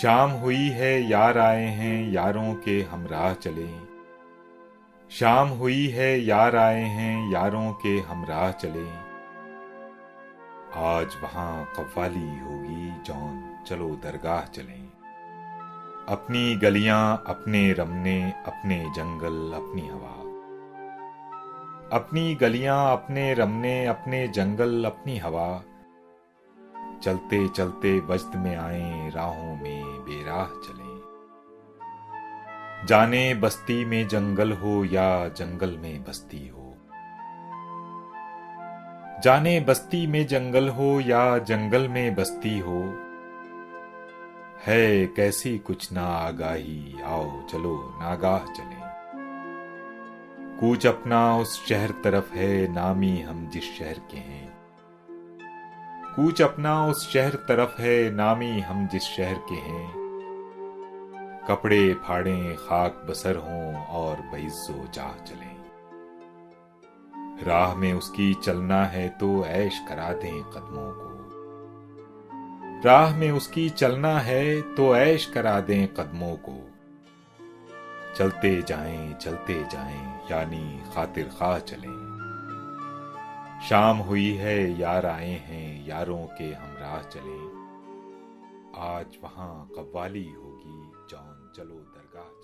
शाम हुई है यार आए हैं यारों के हमराह चले। शाम हुई है यार आए हैं यारों के हमराह चले। आज वहां कव्वाली होगी जौन चलो दरगाह चलें। अपनी गलियां अपने रमने अपने जंगल अपनी हवा। अपनी गलियां अपने रमने अपने जंगल अपनी हवा। चलते चलते वजद में आए राहों में बेराह चलें। जाने बस्ती में जंगल हो या जंगल में बस्ती हो। जाने बस्ती में जंगल हो या जंगल में बस्ती हो। है कैसी कुछ ना आगाही आओ चलो नागाह चलें। कूच अपना उस शहर तरफ है नामी हम जिस शहर के हैं। कूच अपना उस शहर तरफ है नामी हम जिस शहर के हैं। कपड़े फाड़ें खाक बसर हों और बेइज्जो चाह चलें। राह में उसकी चलना है तो ऐश करा दें कदमों को। राह में उसकी चलना है तो ऐश करा दें कदमों को। चलते जाएं यानी खातिर खा चलें। शाम हुई है यार आए हैं यारों के हमराह चलें। आज वहां कव्वाली होगी जौन चलो दरगाह।